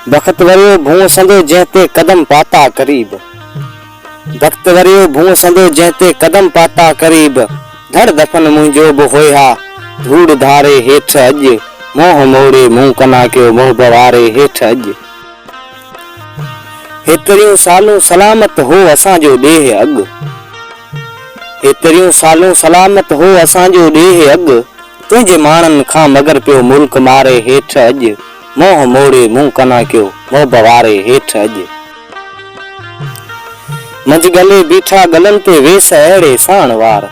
बख़्त वरियो भूं संदो जंहिंते कदम पाता क़रीब। बख़्त वरियो भूं संदो जंहिंते कदम पाता क़रीब। धड़ दफ़न मुंहिंजो बि होए हा धूड़ धारे हेठि अॼु। मोह मोड़े मुंहुं कना कयो मोह बवारे हेठि अॼु। हेतरियूं सालूं सलामत हो असांजो ॾेह अॻु। हेतरियूं सालूं सलामत हो असांजो ॾेह अॻु। तुंहिंजे माण्हुनि खां मगर पियो मुल्क मारे हेठि अॼु। मोह मोड़े मुंहुं कना कयो मोह बवारे हेठि अॼु। मंझ गले बीठा गलन ते वेस अहिड़े साण वार।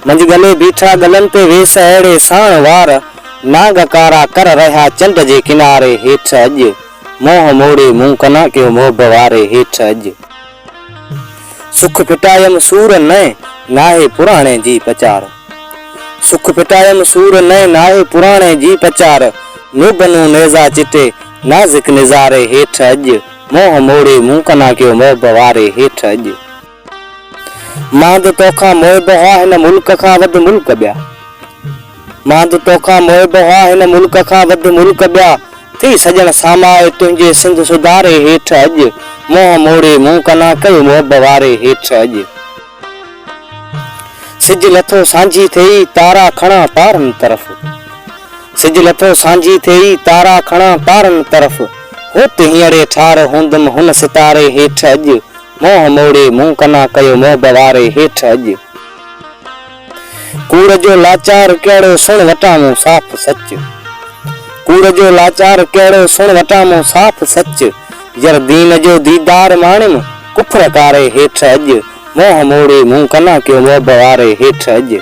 मंझ गले बीठा गलन ते वेस अहिड़े साण वार। नाग कारा कर रहिया चंड जे किनारे हेठि अॼु। मोह मोड़े मुंहुं कना कयो मोह बवारे हेठि अॼु। सुख फिटायम सूर न नाहे पुराणे जी पचार। सुख फिटायम सूर न नाहे पुराणे जी पचार। नुबनू नेज़ा चिटे नाज़िक निज़ारे हेठि अॼु। मोह मोड़े मुंहुं कना कयो मोह बवारे हेठि अॼु। मांद तोखां मोहिब हुआ हिन मुल्क खां वधि मुल्क ॿिया। मांद तोखां मोहिब हुआ हिन मुल्क खां वधि मुल्क ॿिया। थी सजण सामाए तुंहिंजे सिंध सुधारे हेठि अॼु। मोह मोड़े मुंहुं कना कयो मोह बवारे हेठि अॼु। सिज लथो सांझी थिए तारा खणा तारनि तरफ़। सिज लथो सांझी थिए तारा खणा तारनि तरफ़। होत हींअरे ठार हूंदमि हुन सितारे हेठि अॼु। मोह मोड़े मुंहुं कना कयो मोह बवारे हेठि अॼु। कूड़ जो लाचार कहिड़ो सुण वटां मूं साफ़ सच। कूड़ जो लाचार कहिड़ो सुण वटां मूं साफ़ सच। यर दीन जो दीदार माणिम कुफर कारे हेठि अॼु। मोह मोड़े मुंहुं कना कयो मोह बवारे हेठि अॼु।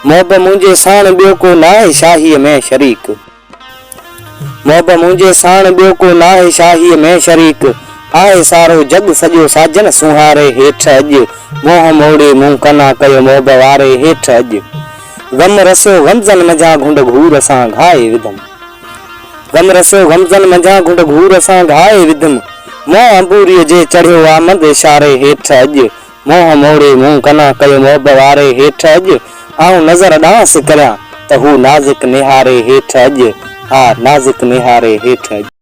मोहब मुंहिंजे साण ॿियो को नाहे शाहीअ में शरीक। मोहब मुंहिंजे साण ॿियो को नाहे शाहीअ में शरीक। आहे सारो जग सॼो साजन सुहारे हेठि अॼु। मोह मोड़े मुंहुं कना कयो मोह बवारे हेठि अॼु। गम रसो गमज़न मंझां घुंड घूर सां घाए विधम। गम रसो गमज़न मंझां घुंड घूर सां घाए विधम। मोह अंबूरीअ जे चढ़ियो आमद इशारे हेठि अॼु। मोह मोड़े मुंहुं कना कयो मोह बवारे हेठि अॼु। आऊं नज़र डांस करियां त हू नाज़िक निहारे हेठि अॼु। हा नाज़िक निहारे हेठि अॼु।